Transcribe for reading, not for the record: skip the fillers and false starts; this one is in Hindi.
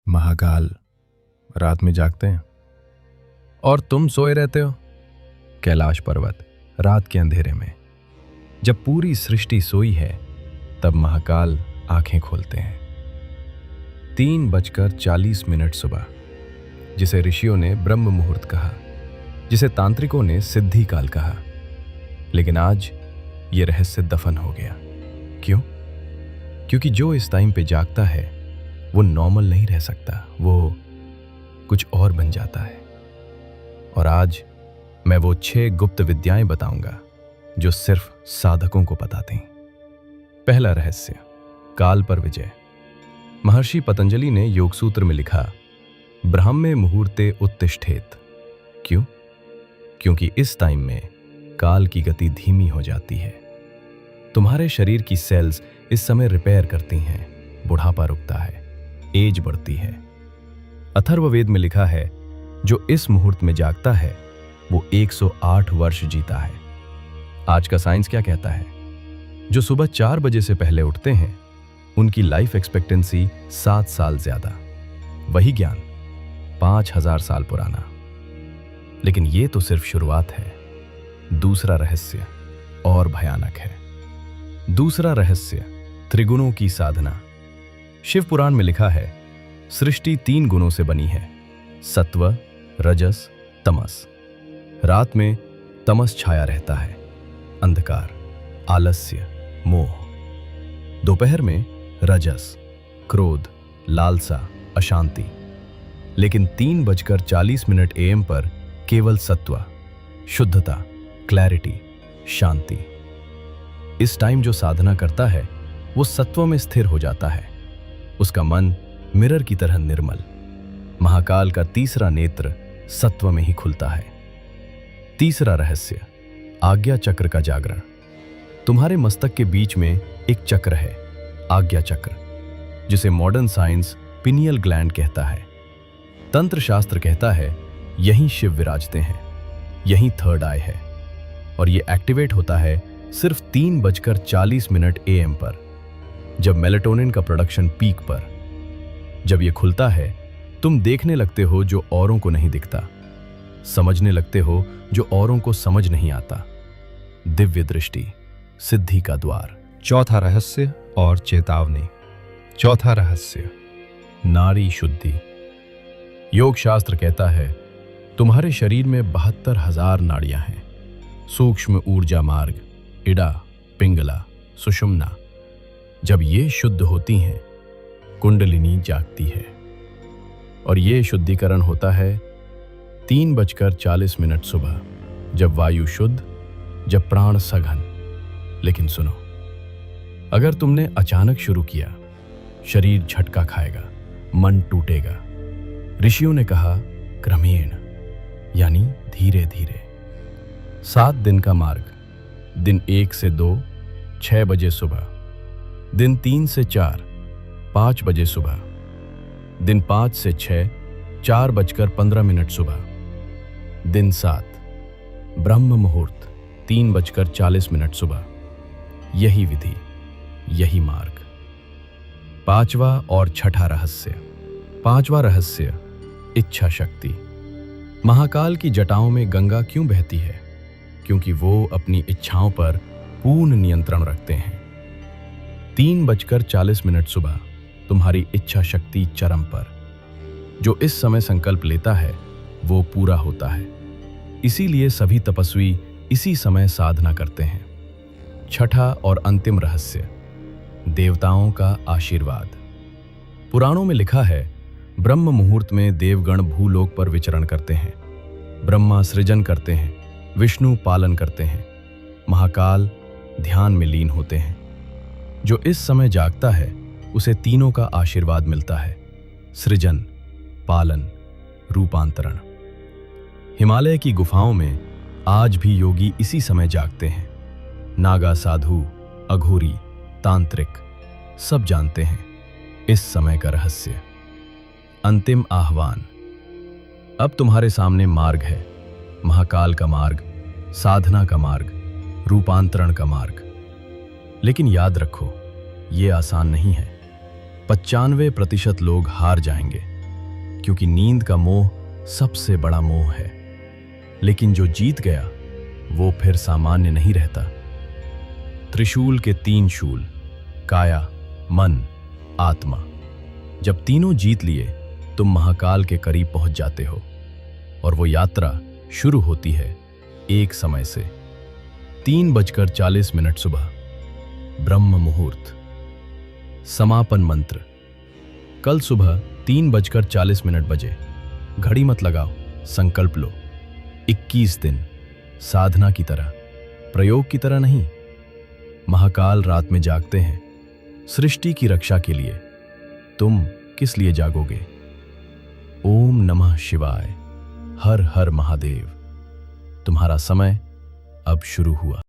महाकाल रात में जागते हैं और तुम सोए रहते हो। कैलाश पर्वत रात के अंधेरे में जब पूरी सृष्टि सोई है तब महाकाल आंखें खोलते हैं। 3:40 सुबह, जिसे ऋषियों ने ब्रह्म मुहूर्त कहा, जिसे तांत्रिकों ने सिद्धि काल कहा, लेकिन आज ये रहस्य दफन हो गया। क्यों? क्योंकि जो इस टाइम पे जागता है वो नॉर्मल नहीं रह सकता, वो कुछ और बन जाता है। और आज मैं वो 6 गुप्त विद्याएं बताऊंगा जो सिर्फ साधकों को पता थीं। पहला रहस्य, काल पर विजय। महर्षि पतंजलि ने योग सूत्र में लिखा, ब्राह्मे मुहूर्ते उत्तिष्ठेत। क्यों? क्योंकि इस टाइम में काल की गति धीमी हो जाती है। तुम्हारे शरीर की सेल्स इस समय रिपेयर करती हैं, बुढ़ापा रुकता है, एज बढ़ती है। अथर्ववेद में लिखा है, जो इस मुहूर्त में जागता है वो 108 वर्ष जीता है। आज का साइंस क्या कहता है? जो सुबह 4 बजे से पहले उठते हैं उनकी लाइफ एक्सपेक्टेंसी 7 साल ज्यादा। वही ज्ञान 5000 साल पुराना। लेकिन ये तो सिर्फ शुरुआत है। दूसरा रहस्य और भयानक है। दूसरा रहस्य, त्रिगुणों की साधना। शिव पुराण में लिखा है, सृष्टि 3 गुणों से बनी है, सत्व, रजस, तमस। रात में तमस छाया रहता है, अंधकार, आलस्य, मोह। दोपहर में रजस, क्रोध, लालसा, अशांति। लेकिन 3:40 AM पर केवल सत्व, शुद्धता, क्लैरिटी, शांति। इस टाइम जो साधना करता है वो सत्व में स्थिर हो जाता है। उसका मन मिरर की तरह निर्मल। महाकाल का तीसरा नेत्र सत्व में ही खुलता है। तीसरा रहस्य, आज्ञा चक्र का जागरण। तुम्हारे मस्तक के बीच में एक चक्र है, आज्ञा चक्र, जिसे मॉडर्न साइंस पिनियल ग्लैंड कहता है। तंत्र शास्त्र कहता है यहीं शिव विराजते हैं, यहीं थर्ड आई है। और यह एक्टिवेट होता है सिर्फ 3:40 AM पर, जब मेलेटोनिन का प्रोडक्शन पीक पर। जब यह खुलता है तुम देखने लगते हो जो औरों को नहीं दिखता, समझने लगते हो जो औरों को समझ नहीं आता। दिव्य दृष्टि, सिद्धि का द्वार। चौथा रहस्य और चेतावनी। चौथा रहस्य, नारी शुद्धि। योग शास्त्र कहता है तुम्हारे शरीर में 72,000 नाड़ियां हैं। सूक्ष्म ऊर्जा मार्ग, इड़ा, पिंगला, सुषुम्ना। जब ये शुद्ध होती हैं, कुंडलिनी जागती है। और ये शुद्धिकरण होता है 3:40 सुबह, जब वायु शुद्ध, जब प्राण सघन। लेकिन सुनो, अगर तुमने अचानक शुरू किया, शरीर झटका खाएगा, मन टूटेगा। ऋषियों ने कहा क्रमेण, यानी धीरे धीरे। 7 दिन का मार्ग। दिन 1 से 2, 6 बजे सुबह। दिन 3 से 4, 5 बजे सुबह। दिन 5 से 6, 4:15 सुबह। दिन 7, ब्रह्म मुहूर्त, 3:40 सुबह। यही विधि, यही मार्ग। 5वां और छठा रहस्य। 5वां रहस्य, इच्छा शक्ति। महाकाल की जटाओं में गंगा क्यों बहती है? क्योंकि वो अपनी इच्छाओं पर पूर्ण नियंत्रण रखते हैं। 3:40 सुबह तुम्हारी इच्छा शक्ति चरम पर। जो इस समय संकल्प लेता है वो पूरा होता है। इसीलिए सभी तपस्वी इसी समय साधना करते हैं। छठा और अंतिम रहस्य, देवताओं का आशीर्वाद। पुराणों में लिखा है, ब्रह्म मुहूर्त में देवगण भूलोक पर विचरण करते हैं। ब्रह्मा सृजन करते हैं, विष्णु पालन करते हैं, महाकाल ध्यान में लीन होते हैं। जो इस समय जागता है उसे तीनों का आशीर्वाद मिलता है, सृजन, पालन, रूपांतरण। हिमालय की गुफाओं में आज भी योगी इसी समय जागते हैं। नागा साधु, अघोरी, तांत्रिक सब जानते हैं इस समय का रहस्य। अंतिम आह्वान। अब तुम्हारे सामने मार्ग है, महाकाल का मार्ग, साधना का मार्ग, रूपांतरण का मार्ग। लेकिन याद रखो, ये आसान नहीं है। 95% लोग हार जाएंगे, क्योंकि नींद का मोह सबसे बड़ा मोह है। लेकिन जो जीत गया वो फिर सामान्य नहीं रहता। त्रिशूल के 3 शूल, काया, मन, आत्मा, जब तीनों जीत लिए तुम महाकाल के करीब पहुंच जाते हो और वो यात्रा शुरू होती है एक समय से। 3:40 सुबह, ब्रह्म मुहूर्त। समापन मंत्र। कल सुबह 3:40 बजे। घड़ी मत लगाओ, संकल्प लो। 21 दिन, साधना की तरह, प्रयोग की तरह नहीं। महाकाल रात में जागते हैं सृष्टि की रक्षा के लिए। तुम किस लिए जागोगे? ओम नमः शिवाय। हर हर महादेव। तुम्हारा समय अब शुरू हुआ।